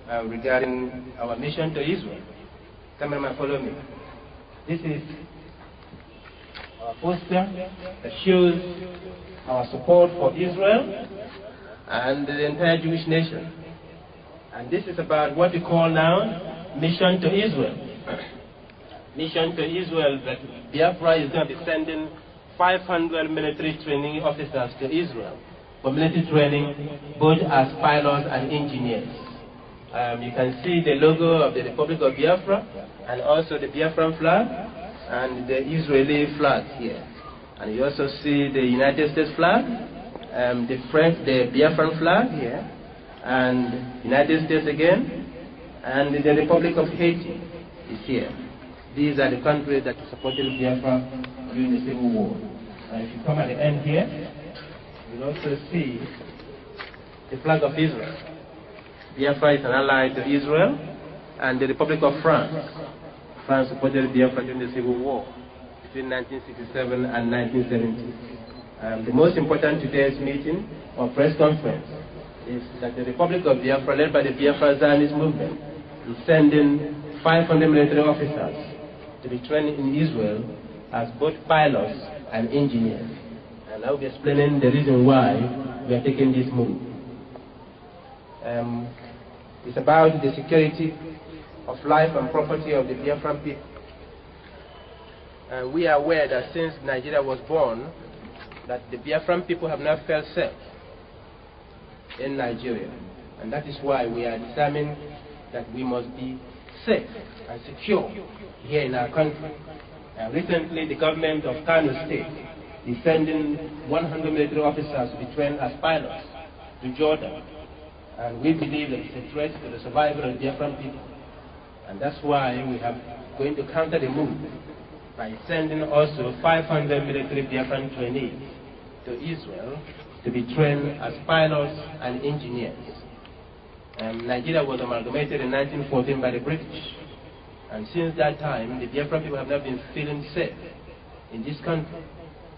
regarding our mission to Israel. Cameraman, follow me. This is our poster that shows our support for Israel and the entire Jewish nation. And this is about what we call now mission to Israel. Mission to Israel, that Biafra is going to be sending 500 military training officers to Israel for military training, both as pilots and engineers. You can see the logo of the Republic of Biafra and also the Biafran flag and the Israeli flag here. And you also see the United States flag, the Biafran flag here, and United States again, and the Republic of Haiti is here. These are the countries that supported Biafra during the Civil War. And if you come at the end here, you'll also see the flag of Israel. Biafra is an ally to Israel, and the Republic of France. France supported Biafra during the Civil War between 1967 and 1970. The most important today's meeting or press conference is that the Republic of Biafra, led by the Biafra Zionist movement, is sending 500 military officers to be trained in Israel as both pilots and engineers. And I'll be explaining the reason why we are taking this move. It's about the security of life and property of the Biafran people. We are aware that since Nigeria was born, that the Biafran people have not felt safe in Nigeria. And that is why we are determined that we must be safe and secure here in our country. Recently, the government of Kano State is sending 100 military officers to be trained as pilots to Jordan. And we believe that it's a threat to the survival of the Biafran people. And that's why we are going to counter the move by sending also 500 military Biafran trainees to Israel to be trained as pilots and engineers. Nigeria was amalgamated in 1914 by the British. And since that time, the Biafran people have not been feeling safe in this country.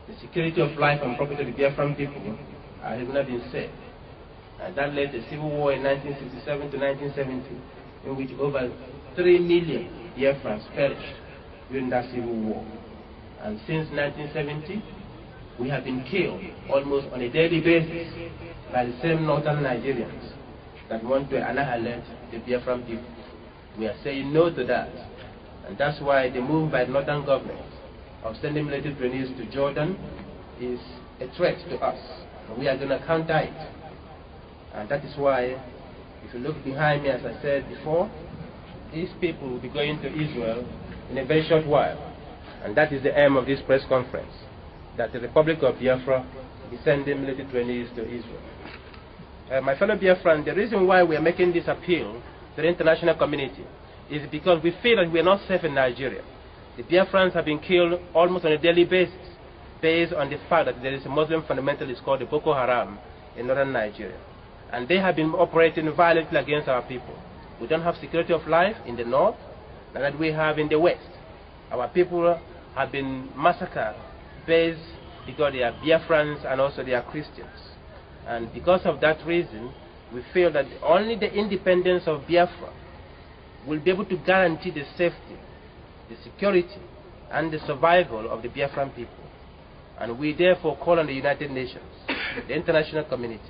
The security of life and property of the Biafran people has not been safe. And that led to the Civil War in 1967 to 1970, in which over 3 million Biafrans perished during that Civil War. And since 1970, we have been killed almost on a daily basis by the same northern Nigerians that want to annihilate the Biafran people. We are saying no to that. And that's why the move by the northern government of sending military trainees to Jordan is a threat to us. And we are going to counter it. And that is why, if you look behind me, as I said before, these people will be going to Israel in a very short while. And that is the aim of this press conference, that the Republic of Biafra will be sending military trainees to Israel. My fellow Biafran, the reason why we are making this appeal to the international community is because we feel that we are not safe in Nigeria. The Biafrans have been killed almost on a daily basis, based on the fact that there is a Muslim fundamentalist called the Boko Haram in northern Nigeria. And they have been operating violently against our people. We don't have security of life in the north, that we have in the west. Our people have been massacred based because they are Biafrans and also they are Christians. And because of that reason, we feel that only the independence of Biafra will be able to guarantee the safety, the security, and the survival of the Biafran people. And we therefore call on the United Nations, the international community,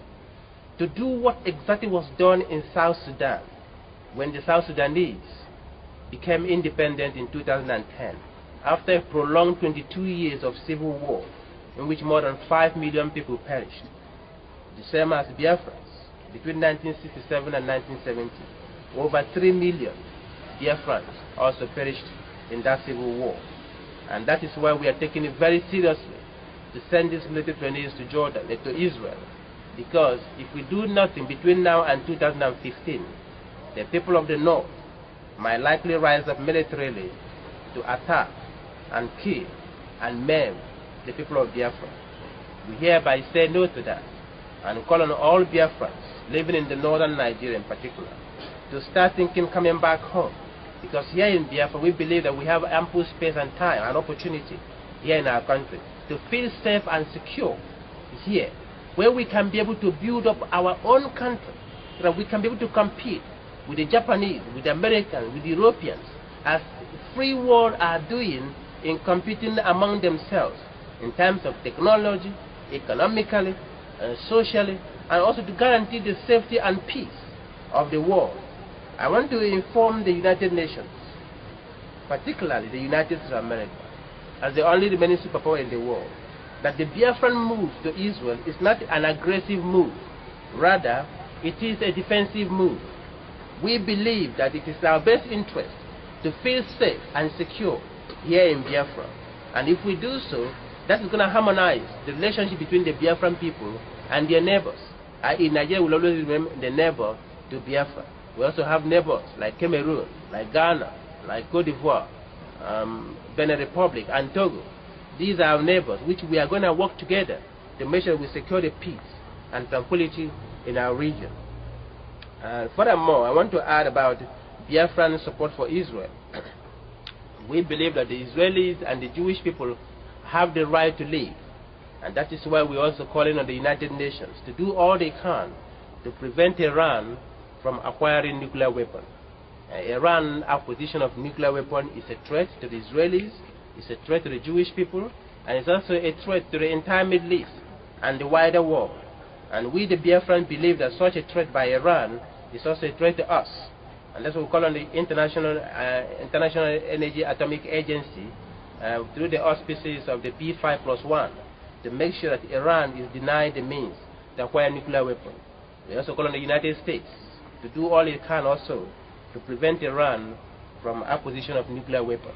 to do what exactly was done in South Sudan when the South Sudanese became independent in 2010, after a prolonged 22 years of civil war in which more than 5 million people perished. The same as Biafrans. Between 1967 and 1970, over 3 million Biafrans also perished in that civil war. And that is why we are taking it very seriously to send these military trainees to Jordan, to Israel. Because if we do nothing between now and 2015, the people of the north might likely rise up militarily to attack and kill and maim the people of Biafra. We hereby say no to that and call on all Biafrans living in the northern Nigeria in particular to start thinking coming back home. Because here in Biafra we believe that we have ample space and time and opportunity here in our country to feel safe and secure here, where we can be able to build up our own country, so that we can be able to compete with the Japanese, with the Americans, with the Europeans, as free world are doing in competing among themselves in terms of technology, economically, socially, and also to guarantee the safety and peace of the world. I want to inform the United Nations, particularly the United States of America, as the only remaining superpower in the world, that the Biafran move to Israel is not an aggressive move. Rather, it is a defensive move. We believe that it is our best interest to feel safe and secure here in Biafra. And if we do so, that is going to harmonize the relationship between the Biafran people and their neighbors. In Nigeria will always remain the neighbor to Biafra. We also have neighbors like Cameroon, like Ghana, like Cote d'Ivoire, Benin Republic, and Togo. These are our neighbors, which we are going to work together to make sure we secure the peace and tranquility in our region. Furthermore, I want to add about Biafran support for Israel. We believe that the Israelis and the Jewish people have the right to live, and that is why we're also calling on the United Nations to do all they can to prevent Iran from acquiring nuclear weapons. Iran's acquisition of nuclear weapons is a threat to the Israelis, it's a threat to the Jewish people, and it's also a threat to the entire Middle East and the wider world. And we, the Biafrans, believe that such a threat by Iran is also a threat to us. And that's what we call on the International Energy Atomic Agency, through the auspices of the P5+1, to make sure that Iran is denied the means to acquire nuclear weapons. We also call on the United States to do all it can also to prevent Iran from acquisition of nuclear weapons.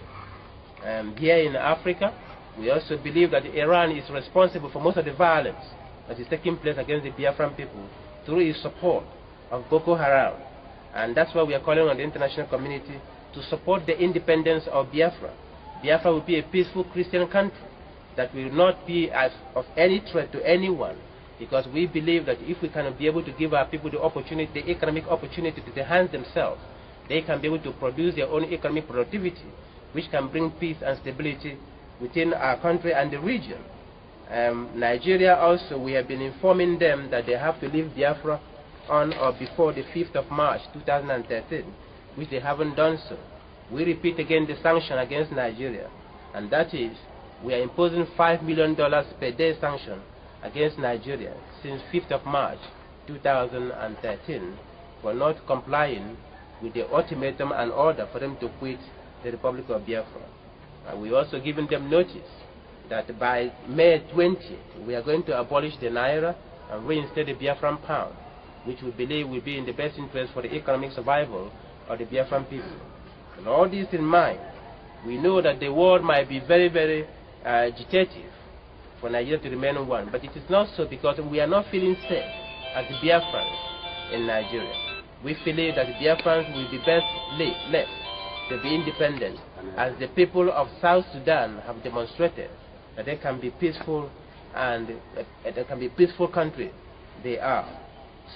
Here in Africa, we also believe that Iran is responsible for most of the violence that is taking place against the Biafran people through its support of Boko Haram. And that's why we are calling on the international community to support the independence of Biafra. Biafra will be a peaceful Christian country that will not be of any threat to anyone, because we believe that if we can be able to give our people the opportunity, the economic opportunity to enhance themselves, they can be able to produce their own economic productivity, which can bring peace and stability within our country and the region. Nigeria also, we have been informing them that they have to leave Biafra on or before the 5th of March 2013, which they haven't done so. We repeat again the sanction against Nigeria, and that is, we are imposing $5 million per day sanction against Nigeria since 5th of March 2013 for not complying with the ultimatum and order for them to quit the Republic of Biafra. And we also given them notice that by May 20th, we are going to abolish the Naira and reinstate the Biafran pound, which we believe will be in the best interest for the economic survival of the Biafran people. And all this in mind, we know that the world might be very, very agitative for Nigeria to remain one, but it is not so, because we are not feeling safe as the Biafrans in Nigeria. We believe that the Biafrans will be best left to be independent, as the people of South Sudan have demonstrated that they can be peaceful, and they can be a peaceful country. They are.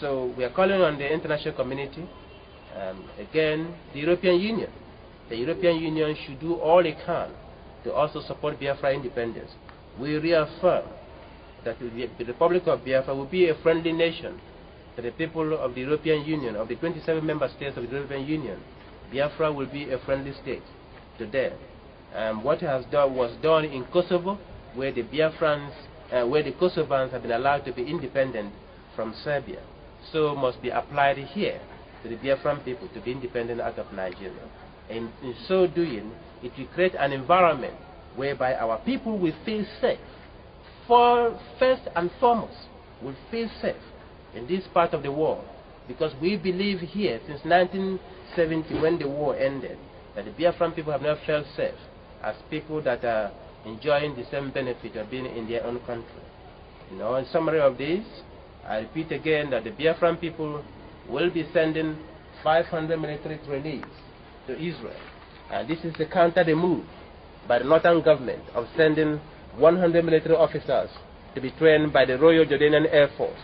So we are calling on the international community, again, the European Union. The European Union should do all it can to also support Biafra independence. We reaffirm that the Republic of Biafra will be a friendly nation to the people of the European Union, of the 27 member states of the European Union. Biafra will be a friendly state to them. What was done in Kosovo, where the Biafrans, where the Kosovans have been allowed to be independent from Serbia, so must be applied here to the Biafran people to be independent out of Nigeria. And in so doing, it will create an environment whereby our people will feel safe. First and foremost, will feel safe in this part of the world, because we believe here since 1970, when the war ended, that the Biafran people have never felt safe as people that are enjoying the same benefit of being in their own country. In summary of this, I repeat again that the Biafran people will be sending 500 military trainees to Israel. And this is to counter the move by the northern government of sending 100 military officers to be trained by the Royal Jordanian Air Force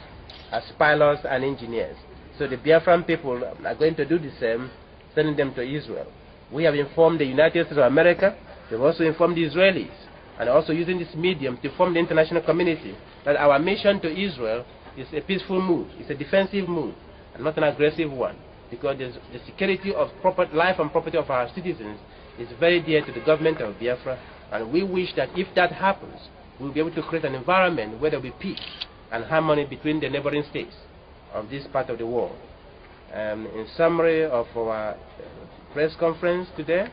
as pilots and engineers. So the Biafran people are going to do the same, sending them to Israel. We have informed the United States of America, we've also informed the Israelis, and also using this medium to inform the international community that our mission to Israel is a peaceful move, it's a defensive move, and not an aggressive one. because the security of life and property of our citizens is very dear to the government of Biafra, and we wish that if that happens, we'll be able to create an environment where there will be peace and harmony between the neighboring states of this part of the world. In summary of our press conference today,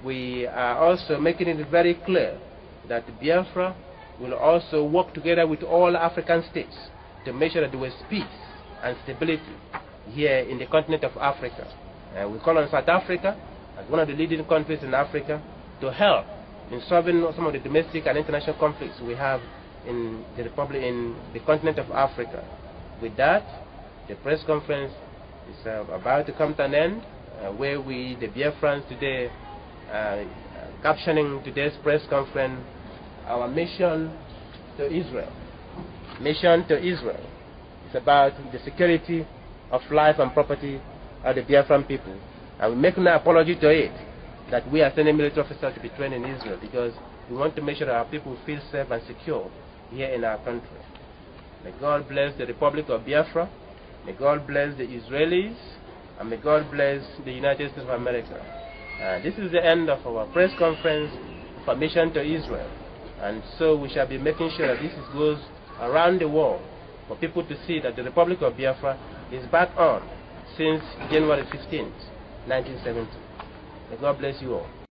we are also making it very clear that Biafra will also work together with all African states to make sure that there is peace and stability here in the continent of Africa. We call on South Africa as one of the leading countries in Africa to help in solving some of the domestic and international conflicts we have in the continent of Africa. With that, the press conference is about to come to an end, where we, the Biafrans today, captioning today's press conference, our mission to Israel. Mission to Israel. It's about the security of life and property of the Biafran people. And we make no apology to it that we are sending military officers to be trained in Israel, because we want to make sure that our people feel safe and secure here in our country. May God bless the Republic of Biafra. May God bless the Israelis. And may God bless the United States of America. This is the end of our press conference for Mission to Israel. And so we shall be making sure that this goes around the world for people to see that the Republic of Biafra is back on since January 15th, 1970. May God bless you all.